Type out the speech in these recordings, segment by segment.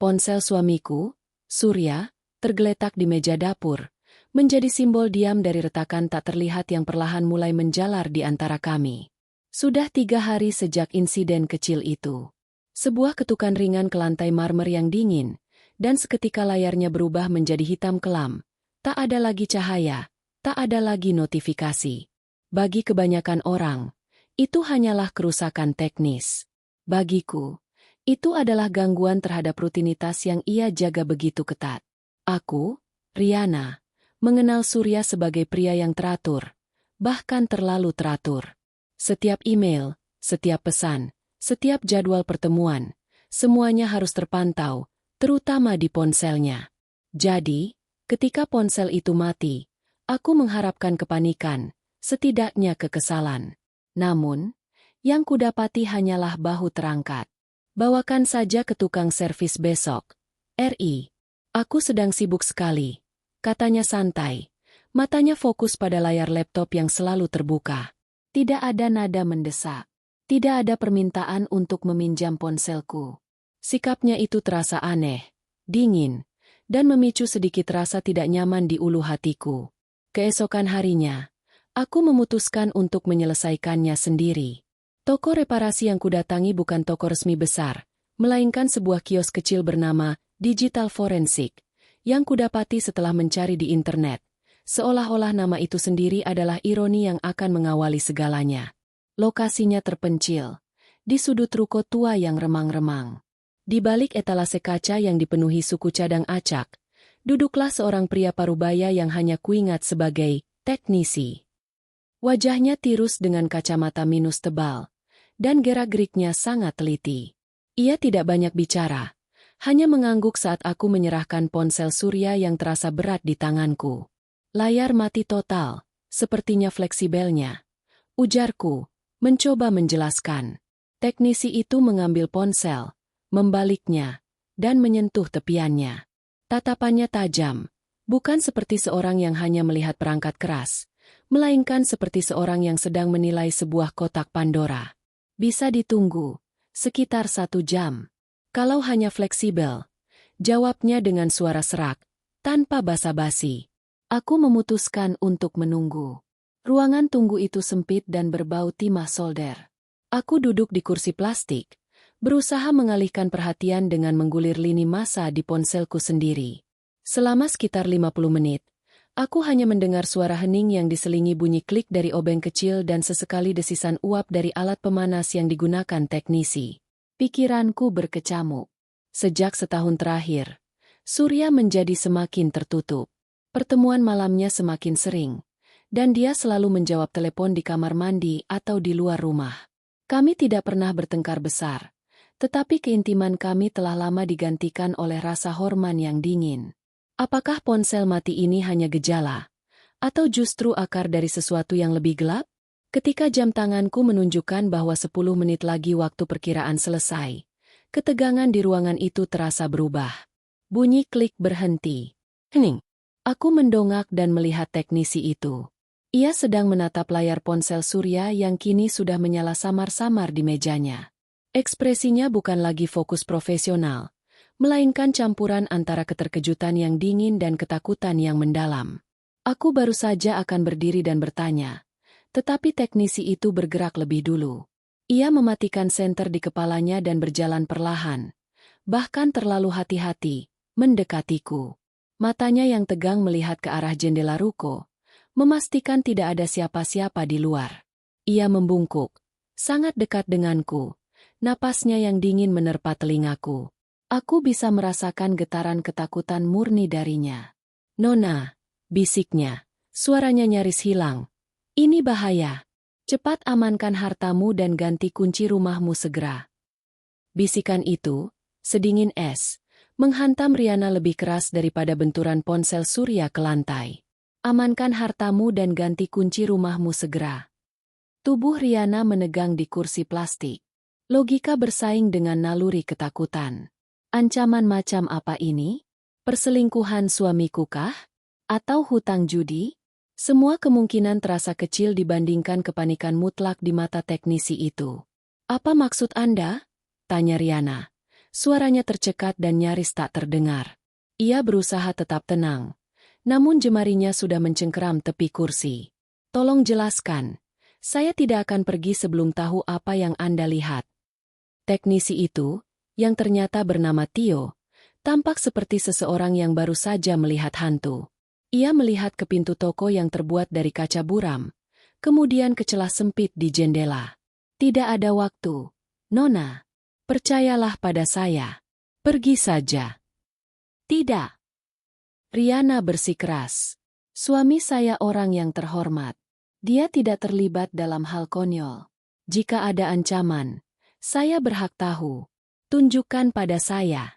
Ponsel suamiku, Surya, tergeletak di meja dapur, menjadi simbol diam dari retakan tak terlihat yang perlahan mulai menjalar di antara kami. Sudah 3 hari sejak insiden kecil itu. Sebuah ketukan ringan ke lantai marmer yang dingin, dan seketika layarnya berubah menjadi hitam kelam. Tak ada lagi cahaya, tak ada lagi notifikasi. Bagi kebanyakan orang, itu hanyalah kerusakan teknis. Bagiku, itu adalah gangguan terhadap rutinitas yang ia jaga begitu ketat. Aku, Riana, mengenal Surya sebagai pria yang teratur, bahkan terlalu teratur. Setiap email, setiap pesan, setiap jadwal pertemuan, semuanya harus terpantau, terutama di ponselnya. Jadi, ketika ponsel itu mati, aku mengharapkan kepanikan, setidaknya kekesalan. Namun, yang kudapati hanyalah bahu terangkat. Bawakan saja ke tukang servis besok. RI. Aku sedang sibuk sekali, katanya santai. Matanya fokus pada layar laptop yang selalu terbuka. Tidak ada nada mendesak. Tidak ada permintaan untuk meminjam ponselku. Sikapnya itu terasa aneh, dingin, dan memicu sedikit rasa tidak nyaman di ulu hatiku. Keesokan harinya, aku memutuskan untuk menyelesaikannya sendiri. Toko reparasi yang kudatangi bukan toko resmi besar, melainkan sebuah kios kecil bernama Digital Forensik, yang kudapati setelah mencari di internet. Seolah-olah nama itu sendiri adalah ironi yang akan mengawali segalanya. Lokasinya terpencil, di sudut ruko tua yang remang-remang. Di balik etalase kaca yang dipenuhi suku cadang acak, duduklah seorang pria parubaya yang hanya kuingat sebagai teknisi. Wajahnya tirus dengan kacamata minus tebal, dan gerak-geriknya sangat teliti. Ia tidak banyak bicara, hanya mengangguk saat aku menyerahkan ponsel Surya yang terasa berat di tanganku. Layar mati total, sepertinya fleksibelnya. Ujarku, mencoba menjelaskan. Teknisi itu mengambil ponsel, membaliknya, dan menyentuh tepiannya. Tatapannya tajam, bukan seperti seorang yang hanya melihat perangkat keras, melainkan seperti seorang yang sedang menilai sebuah kotak Pandora. Bisa ditunggu, sekitar 1 jam. Kalau hanya fleksibel, jawabnya dengan suara serak, tanpa basa-basi. Aku memutuskan untuk menunggu. Ruangan tunggu itu sempit dan berbau timah solder. Aku duduk di kursi plastik, berusaha mengalihkan perhatian dengan menggulir lini massa di ponselku sendiri. Selama sekitar 50 menit, aku hanya mendengar suara hening yang diselingi bunyi klik dari obeng kecil dan sesekali desisan uap dari alat pemanas yang digunakan teknisi. Pikiranku berkecamuk. Sejak setahun terakhir, Surya menjadi semakin tertutup. Pertemuan malamnya semakin sering, dan dia selalu menjawab telepon di kamar mandi atau di luar rumah. Kami tidak pernah bertengkar besar, tetapi keintiman kami telah lama digantikan oleh rasa hormat yang dingin. Apakah ponsel mati ini hanya gejala, atau justru akar dari sesuatu yang lebih gelap? Ketika jam tanganku menunjukkan bahwa 10 menit lagi waktu perkiraan selesai, ketegangan di ruangan itu terasa berubah. Bunyi klik berhenti. Hening. Aku mendongak dan melihat teknisi itu. Ia sedang menatap layar ponsel Surya yang kini sudah menyala samar-samar di mejanya. Ekspresinya bukan lagi fokus profesional, melainkan campuran antara keterkejutan yang dingin dan ketakutan yang mendalam. Aku baru saja akan berdiri dan bertanya, tetapi teknisi itu bergerak lebih dulu. Ia mematikan senter di kepalanya dan berjalan perlahan, bahkan terlalu hati-hati, mendekatiku. Matanya yang tegang melihat ke arah jendela ruko, memastikan tidak ada siapa-siapa di luar. Ia membungkuk, sangat dekat denganku, napasnya yang dingin menerpa telingaku. Aku bisa merasakan getaran ketakutan murni darinya. "Nona," bisiknya, suaranya nyaris hilang. "Ini bahaya. Cepat amankan hartamu dan ganti kunci rumahmu segera." Bisikan itu, sedingin es, menghantam Riana lebih keras daripada benturan ponsel Surya ke lantai. "Amankan hartamu dan ganti kunci rumahmu segera." Tubuh Riana menegang di kursi plastik. Logika bersaing dengan naluri ketakutan. Ancaman macam apa ini? Perselingkuhan suamiku kah? Atau hutang judi? Semua kemungkinan terasa kecil dibandingkan kepanikan mutlak di mata teknisi itu. "Apa maksud Anda?" tanya Riana. Suaranya tercekat dan nyaris tak terdengar. Ia berusaha tetap tenang. Namun jemarinya sudah mencengkeram tepi kursi. Tolong jelaskan. Saya tidak akan pergi sebelum tahu apa yang Anda lihat. Teknisi itu, yang ternyata bernama Tio, tampak seperti seseorang yang baru saja melihat hantu. Ia melihat ke pintu toko yang terbuat dari kaca buram, kemudian ke celah sempit di jendela. Tidak ada waktu. Nona, percayalah pada saya. Pergi saja. Tidak. Riana bersikeras. Suami saya orang yang terhormat. Dia tidak terlibat dalam hal konyol. Jika ada ancaman, saya berhak tahu. Tunjukkan pada saya.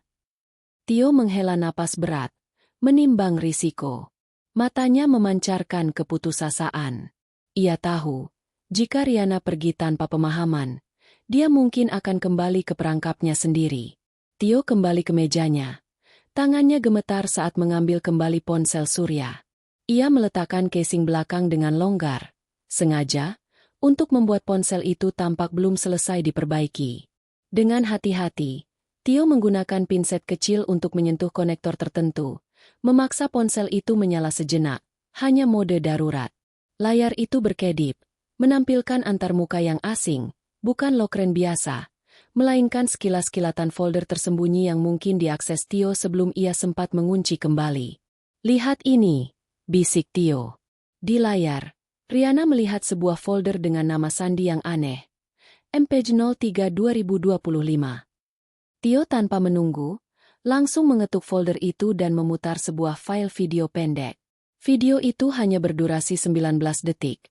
Tio menghela napas berat, menimbang risiko. Matanya memancarkan keputusasaan. Ia tahu, jika Riana pergi tanpa pemahaman, dia mungkin akan kembali ke perangkapnya sendiri. Tio kembali ke mejanya. Tangannya gemetar saat mengambil kembali ponsel Surya. Ia meletakkan casing belakang dengan longgar, sengaja, untuk membuat ponsel itu tampak belum selesai diperbaiki. Dengan hati-hati, Tio menggunakan pinset kecil untuk menyentuh konektor tertentu, memaksa ponsel itu menyala sejenak, hanya mode darurat. Layar itu berkedip, menampilkan antarmuka yang asing, bukan lokren biasa, melainkan sekilas-kilatan folder tersembunyi yang mungkin diakses Tio sebelum ia sempat mengunci kembali. Lihat ini, bisik Tio. Di layar, Riana melihat sebuah folder dengan nama sandi yang aneh. MPG03 2025. Tio tanpa menunggu, langsung mengetuk folder itu dan memutar sebuah file video pendek. Video itu hanya berdurasi 19 detik.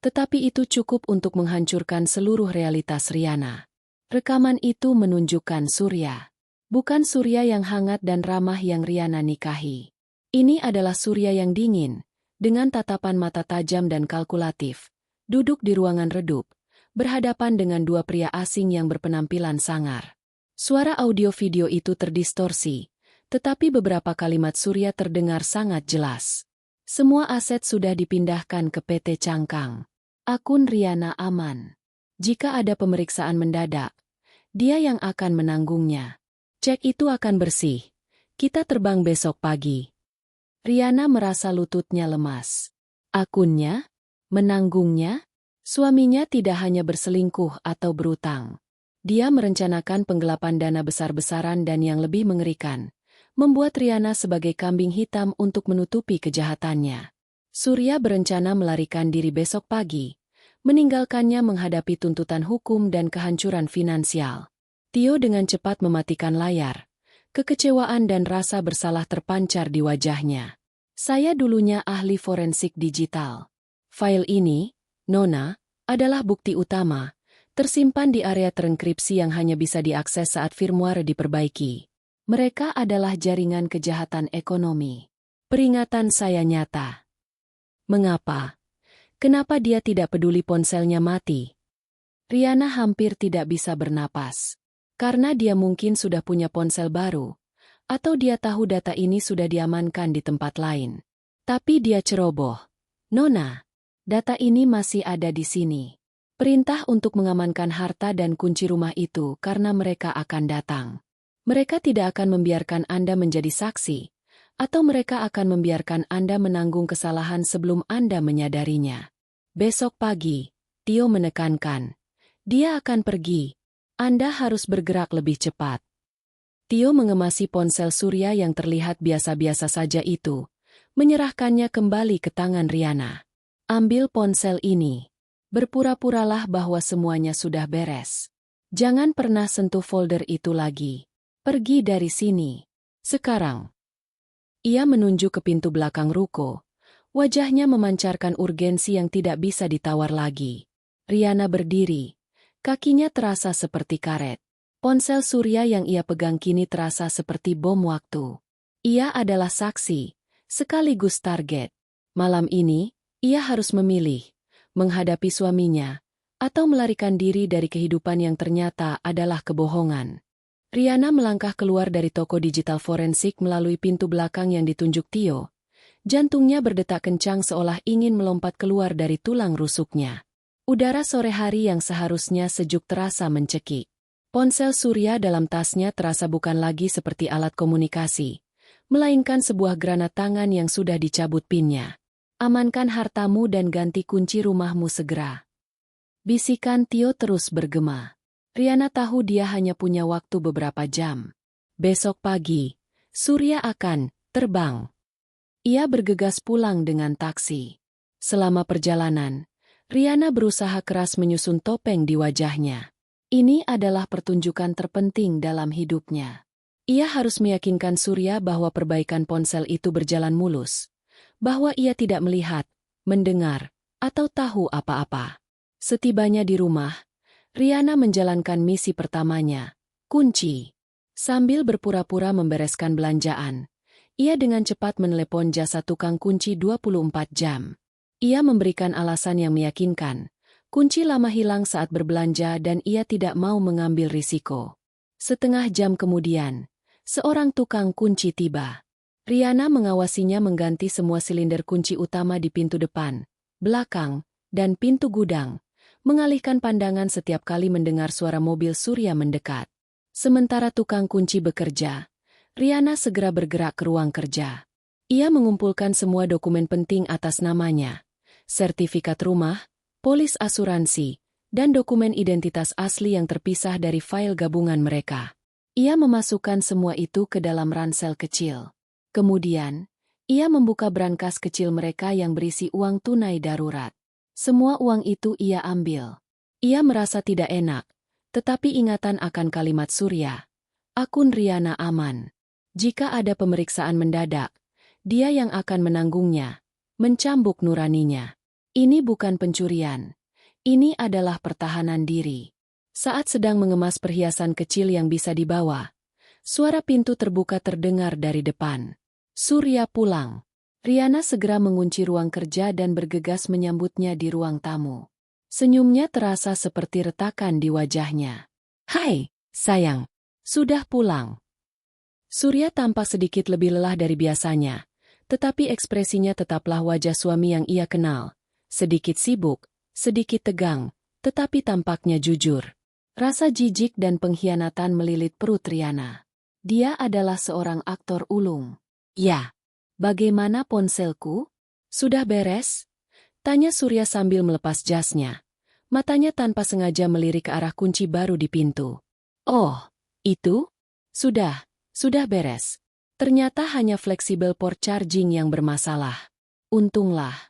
Tetapi itu cukup untuk menghancurkan seluruh realitas Riana. Rekaman itu menunjukkan Surya. Bukan Surya yang hangat dan ramah yang Riana nikahi. Ini adalah Surya yang dingin, dengan tatapan mata tajam dan kalkulatif, duduk di ruangan redup, berhadapan dengan dua pria asing yang berpenampilan sangar. Suara audio video itu terdistorsi, tetapi beberapa kalimat Surya terdengar sangat jelas. Semua aset sudah dipindahkan ke PT Cangkang. Akun Riana aman. Jika ada pemeriksaan mendadak, dia yang akan menanggungnya. Cek itu akan bersih. Kita terbang besok pagi. Riana merasa lututnya lemas. Akunnya? Menanggungnya? Suaminya tidak hanya berselingkuh atau berutang. Dia merencanakan penggelapan dana besar-besaran dan yang lebih mengerikan, membuat Riana sebagai kambing hitam untuk menutupi kejahatannya. Surya berencana melarikan diri besok pagi, meninggalkannya menghadapi tuntutan hukum dan kehancuran finansial. Tio dengan cepat mematikan layar. Kekecewaan dan rasa bersalah terpancar di wajahnya. Saya dulunya ahli forensik digital. File ini, Nona, adalah bukti utama, tersimpan di area terenkripsi yang hanya bisa diakses saat firmware diperbaiki. Mereka adalah jaringan kejahatan ekonomi. Peringatan saya nyata. Mengapa? Kenapa dia tidak peduli ponselnya mati? Riana hampir tidak bisa bernapas. Karena dia mungkin sudah punya ponsel baru, atau dia tahu data ini sudah diamankan di tempat lain. Tapi dia ceroboh. Nona, data ini masih ada di sini. Perintah untuk mengamankan harta dan kunci rumah itu karena mereka akan datang. Mereka tidak akan membiarkan Anda menjadi saksi, atau mereka akan membiarkan Anda menanggung kesalahan sebelum Anda menyadarinya. Besok pagi, Tio menekankan. Dia akan pergi. Anda harus bergerak lebih cepat. Tio mengemasi ponsel Surya yang terlihat biasa-biasa saja itu, menyerahkannya kembali ke tangan Riana. Ambil ponsel ini. Berpura-puralah bahwa semuanya sudah beres. Jangan pernah sentuh folder itu lagi. Pergi dari sini. Sekarang. Ia menunjuk ke pintu belakang ruko. Wajahnya memancarkan urgensi yang tidak bisa ditawar lagi. Riana berdiri. Kakinya terasa seperti karet. Ponsel Surya yang ia pegang kini terasa seperti bom waktu. Ia adalah saksi, sekaligus target. Malam ini, ia harus memilih. Menghadapi suaminya, atau melarikan diri dari kehidupan yang ternyata adalah kebohongan. Riana melangkah keluar dari toko digital forensik melalui pintu belakang yang ditunjuk Tio. Jantungnya berdetak kencang seolah ingin melompat keluar dari tulang rusuknya. Udara sore hari yang seharusnya sejuk terasa mencekik. Ponsel Surya dalam tasnya terasa bukan lagi seperti alat komunikasi, melainkan sebuah granat tangan yang sudah dicabut pinnya. Amankan hartamu dan ganti kunci rumahmu segera. Bisikan Tio terus bergema. Riana tahu dia hanya punya waktu beberapa jam. Besok pagi, Surya akan terbang. Ia bergegas pulang dengan taksi. Selama perjalanan, Riana berusaha keras menyusun topeng di wajahnya. Ini adalah pertunjukan terpenting dalam hidupnya. Ia harus meyakinkan Surya bahwa perbaikan ponsel itu berjalan mulus. Bahwa ia tidak melihat, mendengar, atau tahu apa-apa. Setibanya di rumah, Riana menjalankan misi pertamanya, kunci. Sambil berpura-pura membereskan belanjaan, ia dengan cepat menelepon jasa tukang kunci 24 jam. Ia memberikan alasan yang meyakinkan. Kunci lama hilang saat berbelanja dan ia tidak mau mengambil risiko. Setengah jam kemudian, seorang tukang kunci tiba. Riana mengawasinya mengganti semua silinder kunci utama di pintu depan, belakang, dan pintu gudang, mengalihkan pandangan setiap kali mendengar suara mobil Surya mendekat. Sementara tukang kunci bekerja, Riana segera bergerak ke ruang kerja. Ia mengumpulkan semua dokumen penting atas namanya, sertifikat rumah, polis asuransi, dan dokumen identitas asli yang terpisah dari file gabungan mereka. Ia memasukkan semua itu ke dalam ransel kecil. Kemudian, ia membuka brankas kecil mereka yang berisi uang tunai darurat. Semua uang itu ia ambil. Ia merasa tidak enak, tetapi ingatan akan kalimat Surya. Akun Riana aman. Jika ada pemeriksaan mendadak, dia yang akan menanggungnya, mencambuk nuraninya. Ini bukan pencurian. Ini adalah pertahanan diri. Saat sedang mengemas perhiasan kecil yang bisa dibawa, suara pintu terbuka terdengar dari depan. Surya pulang. Riana segera mengunci ruang kerja dan bergegas menyambutnya di ruang tamu. Senyumnya terasa seperti retakan di wajahnya. "Hai, sayang. Sudah pulang." Surya tampak sedikit lebih lelah dari biasanya, tetapi ekspresinya tetaplah wajah suami yang ia kenal. Sedikit sibuk, sedikit tegang, tetapi tampaknya jujur. Rasa jijik dan pengkhianatan melilit perut Riana. Dia adalah seorang aktor ulung. "Ya, bagaimana ponselku? Sudah beres?" Tanya Surya sambil melepas jasnya. Matanya tanpa sengaja melirik ke arah kunci baru di pintu. "Oh, itu? Sudah beres." Ternyata hanya fleksibel port charging yang bermasalah. Untunglah.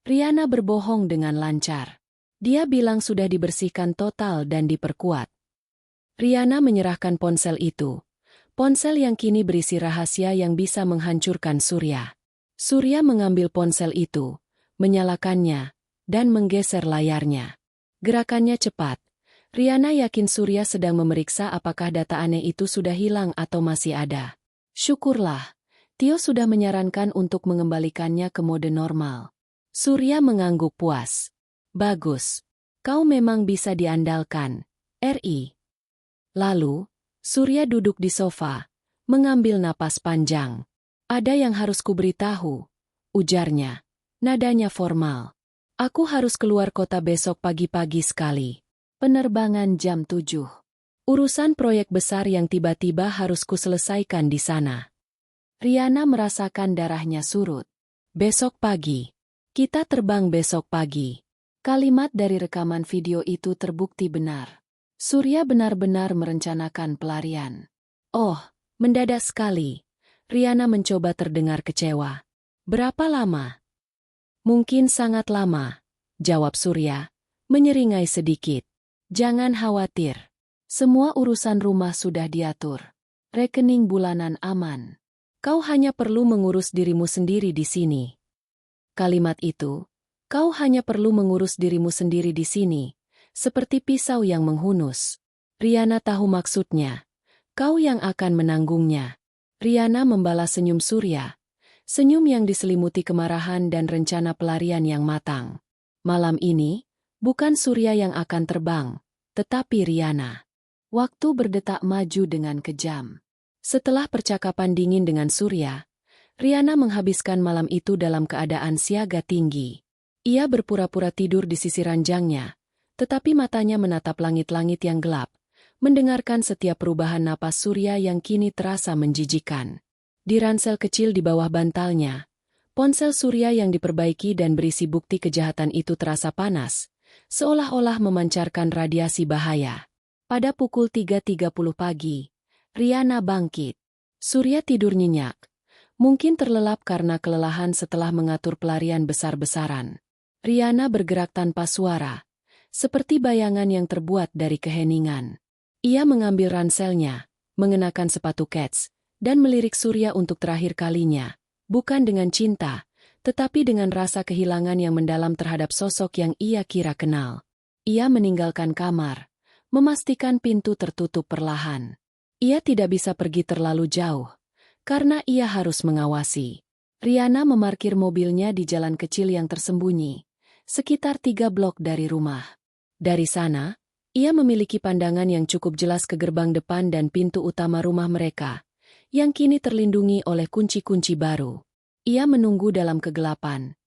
Riana berbohong dengan lancar. Dia bilang sudah dibersihkan total dan diperkuat. Riana menyerahkan ponsel itu. Ponsel yang kini berisi rahasia yang bisa menghancurkan Surya. Surya mengambil ponsel itu, menyalakannya, dan menggeser layarnya. Gerakannya cepat. Riana yakin Surya sedang memeriksa apakah data aneh itu sudah hilang atau masih ada. Syukurlah, Tio sudah menyarankan untuk mengembalikannya ke mode normal. Surya mengangguk puas. "Bagus. Kau memang bisa diandalkan, RI." Lalu, Surya duduk di sofa, mengambil napas panjang. "Ada yang harus kuberitahu," ujarnya. Nadanya formal. "Aku harus keluar kota besok pagi-pagi sekali. Penerbangan jam 7. Urusan proyek besar yang tiba-tiba harus kuselesaikan di sana." Riana merasakan darahnya surut. "Besok pagi. Kita terbang besok pagi." Kalimat dari rekaman video itu terbukti benar. Surya benar-benar merencanakan pelarian. "Oh, mendadak sekali." Riana mencoba terdengar kecewa. "Berapa lama?" "Mungkin sangat lama," jawab Surya, menyeringai sedikit. "Jangan khawatir. Semua urusan rumah sudah diatur. Rekening bulanan aman. Kau hanya perlu mengurus dirimu sendiri di sini." Kalimat itu, "kau hanya perlu mengurus dirimu sendiri di sini," seperti pisau yang menghunus. Riana tahu maksudnya. Kau yang akan menanggungnya. Riana membalas senyum Surya. Senyum yang diselimuti kemarahan dan rencana pelarian yang matang. Malam ini, bukan Surya yang akan terbang, tetapi Riana. Waktu berdetak maju dengan kejam. Setelah percakapan dingin dengan Surya, Riana menghabiskan malam itu dalam keadaan siaga tinggi. Ia berpura-pura tidur di sisi ranjangnya, tetapi matanya menatap langit-langit yang gelap, mendengarkan setiap perubahan napas Surya yang kini terasa menjijikan. Di ransel kecil di bawah bantalnya, ponsel Surya yang diperbaiki dan berisi bukti kejahatan itu terasa panas, seolah-olah memancarkan radiasi bahaya. Pada pukul 3.30 pagi, Riana bangkit. Surya tidur nyenyak, mungkin terlelap karena kelelahan setelah mengatur pelarian besar-besaran. Riana bergerak tanpa suara, seperti bayangan yang terbuat dari keheningan. Ia mengambil ranselnya, mengenakan sepatu kets, dan melirik Surya untuk terakhir kalinya, bukan dengan cinta, tetapi dengan rasa kehilangan yang mendalam terhadap sosok yang ia kira kenal. Ia meninggalkan kamar, memastikan pintu tertutup perlahan. Ia tidak bisa pergi terlalu jauh, karena ia harus mengawasi. Riana memarkir mobilnya di jalan kecil yang tersembunyi, sekitar 3 blok dari rumah. Dari sana, ia memiliki pandangan yang cukup jelas ke gerbang depan dan pintu utama rumah mereka, yang kini terlindungi oleh kunci-kunci baru. Ia menunggu dalam kegelapan.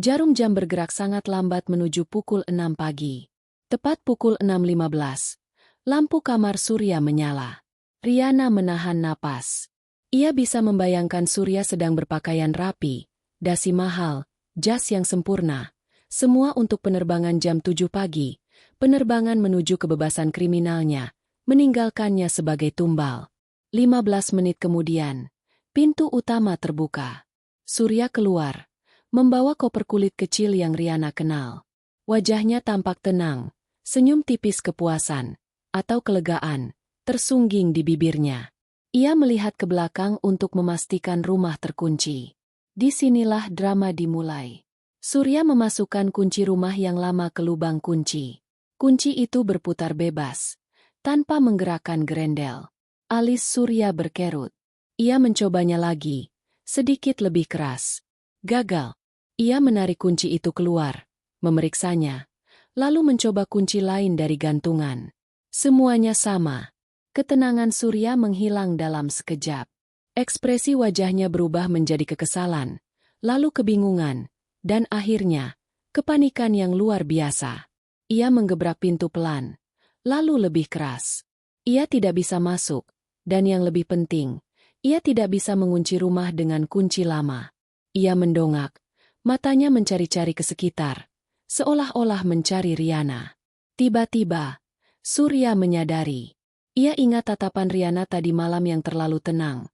Jarum jam bergerak sangat lambat menuju pukul 6 pagi. Tepat pukul 6.15, lampu kamar Surya menyala. Riana menahan napas. Ia bisa membayangkan Surya sedang berpakaian rapi, dasi mahal, jas yang sempurna, semua untuk penerbangan jam 7 pagi, penerbangan menuju kebebasan kriminalnya, meninggalkannya sebagai tumbal. 15 menit kemudian, pintu utama terbuka. Surya keluar, membawa koper kulit kecil yang Riana kenal. Wajahnya tampak tenang, senyum tipis kepuasan, atau kelegaan, tersungging di bibirnya. Ia melihat ke belakang untuk memastikan rumah terkunci. Disinilah drama dimulai. Surya memasukkan kunci rumah yang lama ke lubang kunci. Kunci itu berputar bebas, tanpa menggerakkan gerendel. Alis Surya berkerut. Ia mencobanya lagi, sedikit lebih keras. Gagal. Ia menarik kunci itu keluar, memeriksanya, lalu mencoba kunci lain dari gantungan. Semuanya sama. Ketenangan Surya menghilang dalam sekejap. Ekspresi wajahnya berubah menjadi kekesalan, lalu kebingungan, dan akhirnya, kepanikan yang luar biasa. Ia menggebrak pintu pelan, lalu lebih keras. Ia tidak bisa masuk, dan yang lebih penting, ia tidak bisa mengunci rumah dengan kunci lama. Ia mendongak, matanya mencari-cari ke sekitar, seolah-olah mencari Riana. Tiba-tiba, Surya menyadari. Ia ingat tatapan Riana tadi malam yang terlalu tenang.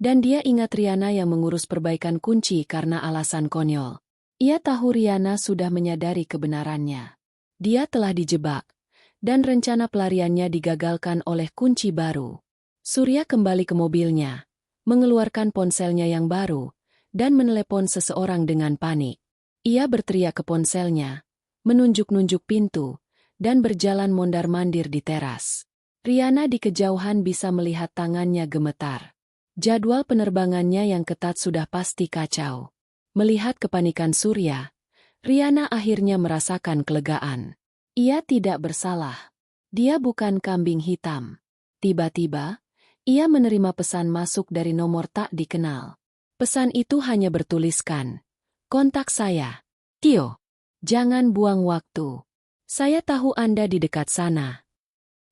Dan dia ingat Riana yang mengurus perbaikan kunci karena alasan konyol. Ia tahu Riana sudah menyadari kebenarannya. Dia telah dijebak, dan rencana pelariannya digagalkan oleh kunci baru. Surya kembali ke mobilnya, mengeluarkan ponselnya yang baru, dan menelepon seseorang dengan panik. Ia berteriak ke ponselnya, menunjuk-nunjuk pintu, dan berjalan mondar-mandir di teras. Riana di kejauhan bisa melihat tangannya gemetar. Jadwal penerbangannya yang ketat sudah pasti kacau. Melihat kepanikan Surya, Riana akhirnya merasakan kelegaan. Ia tidak bersalah. Dia bukan kambing hitam. Tiba-tiba, ia menerima pesan masuk dari nomor tak dikenal. Pesan itu hanya bertuliskan, "Kontak saya, Tio. Jangan buang waktu. Saya tahu Anda di dekat sana."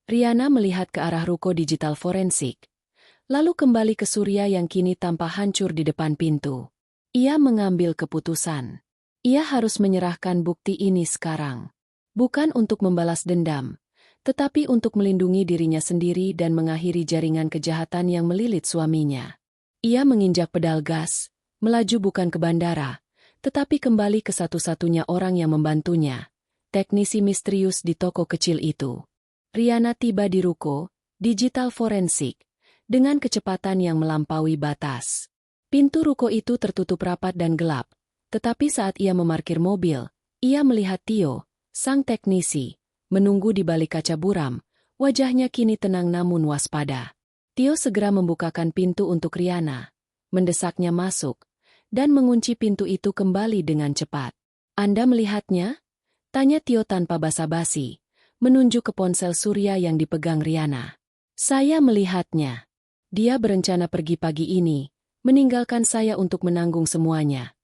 Riana melihat ke arah ruko digital forensik, lalu kembali ke Surya yang kini tampak hancur di depan pintu. Ia mengambil keputusan. Ia harus menyerahkan bukti ini sekarang. Bukan untuk membalas dendam, tetapi untuk melindungi dirinya sendiri dan mengakhiri jaringan kejahatan yang melilit suaminya. Ia menginjak pedal gas, melaju bukan ke bandara, tetapi kembali ke satu-satunya orang yang membantunya, teknisi misterius di toko kecil itu. Riana tiba di ruko digital forensik dengan kecepatan yang melampaui batas. Pintu ruko itu tertutup rapat dan gelap, tetapi saat ia memarkir mobil, ia melihat Tio, sang teknisi, menunggu di balik kaca buram. Wajahnya kini tenang namun waspada. Tio segera membukakan pintu untuk Riana, mendesaknya masuk, dan mengunci pintu itu kembali dengan cepat. "Anda melihatnya?" tanya Tio tanpa basa-basi, menunjuk ke ponsel Surya yang dipegang Riana. "Saya melihatnya. Dia berencana pergi pagi ini, meninggalkan saya untuk menanggung semuanya,"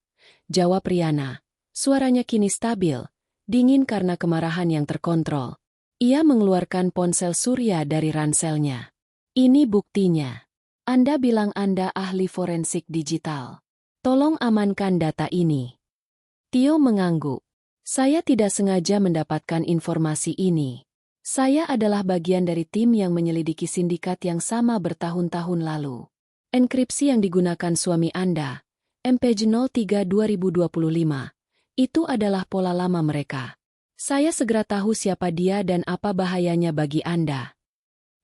jawab Riana. Suaranya kini stabil, dingin karena kemarahan yang terkontrol. Ia mengeluarkan ponsel Surya dari ranselnya. Ini buktinya. Anda bilang Anda ahli forensik digital. Tolong amankan data ini. Tio mengangguk. Saya tidak sengaja mendapatkan informasi ini. Saya adalah bagian dari tim yang menyelidiki sindikat yang sama bertahun-tahun lalu. Enkripsi yang digunakan suami Anda, MPG-03 2025, itu adalah pola lama mereka. Saya segera tahu siapa dia dan apa bahayanya bagi Anda.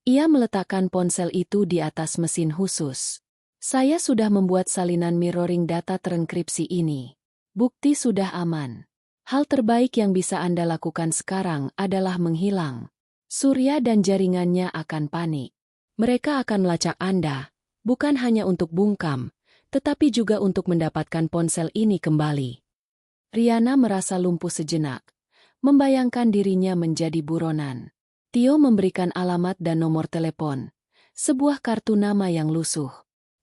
Ia meletakkan ponsel itu di atas mesin khusus. Saya sudah membuat salinan mirroring data terenkripsi ini. Bukti sudah aman. Hal terbaik yang bisa Anda lakukan sekarang adalah menghilang. Surya dan jaringannya akan panik. Mereka akan melacak Anda, bukan hanya untuk bungkam, tetapi juga untuk mendapatkan ponsel ini kembali. Riana merasa lumpuh sejenak, membayangkan dirinya menjadi buronan. Tio memberikan alamat dan nomor telepon, sebuah kartu nama yang lusuh.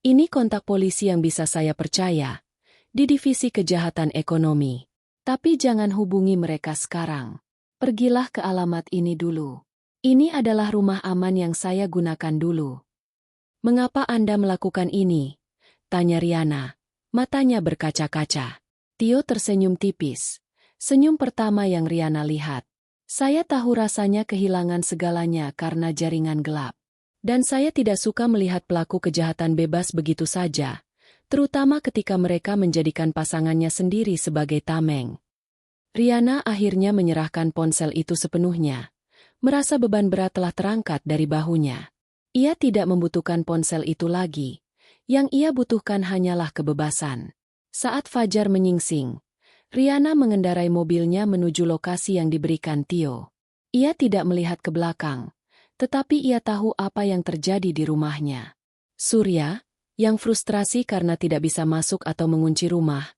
Ini kontak polisi yang bisa saya percaya, di Divisi Kejahatan Ekonomi. Tapi jangan hubungi mereka sekarang. Pergilah ke alamat ini dulu. Ini adalah rumah aman yang saya gunakan dulu. Mengapa Anda melakukan ini? Tanya Riana. Matanya berkaca-kaca. Tio tersenyum tipis. Senyum pertama yang Riana lihat. Saya tahu rasanya kehilangan segalanya karena jaringan gelap. Dan saya tidak suka melihat pelaku kejahatan bebas begitu saja, terutama ketika mereka menjadikan pasangannya sendiri sebagai tameng. Riana akhirnya menyerahkan ponsel itu sepenuhnya, merasa beban berat telah terangkat dari bahunya. Ia tidak membutuhkan ponsel itu lagi, yang ia butuhkan hanyalah kebebasan. Saat fajar menyingsing, Riana mengendarai mobilnya menuju lokasi yang diberikan Tio. Ia tidak melihat ke belakang, tetapi ia tahu apa yang terjadi di rumahnya. Surya, yang frustrasi karena tidak bisa masuk atau mengunci rumah,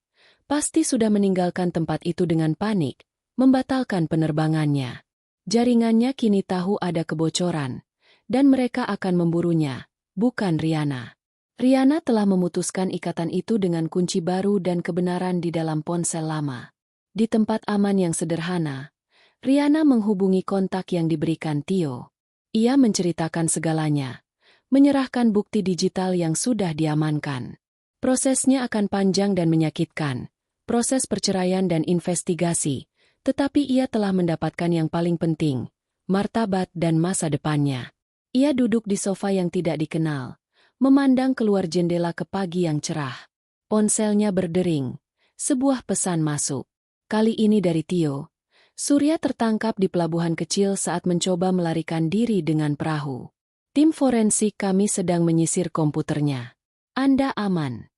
pasti sudah meninggalkan tempat itu dengan panik, membatalkan penerbangannya. Jaringannya kini tahu ada kebocoran, dan mereka akan memburunya, bukan Riana. Riana telah memutuskan ikatan itu dengan kunci baru dan kebenaran di dalam ponsel lama. Di tempat aman yang sederhana, Riana menghubungi kontak yang diberikan Tio. Ia menceritakan segalanya, menyerahkan bukti digital yang sudah diamankan. Prosesnya akan panjang dan menyakitkan, proses perceraian dan investigasi, tetapi ia telah mendapatkan yang paling penting, martabat dan masa depannya. Ia duduk di sofa yang tidak dikenal, memandang keluar jendela ke pagi yang cerah. Ponselnya berdering, sebuah pesan masuk. Kali ini dari Tio. Surya tertangkap di pelabuhan kecil saat mencoba melarikan diri dengan perahu. Tim forensik kami sedang menyisir komputernya. Anda aman.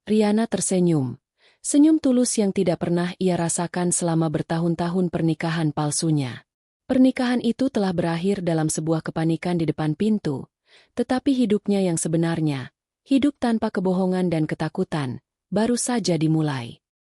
Riana tersenyum. Senyum tulus yang tidak pernah ia rasakan selama bertahun-tahun pernikahan palsunya. Pernikahan itu telah berakhir dalam sebuah kepanikan di depan pintu, tetapi hidupnya yang sebenarnya, hidup tanpa kebohongan dan ketakutan, baru saja dimulai.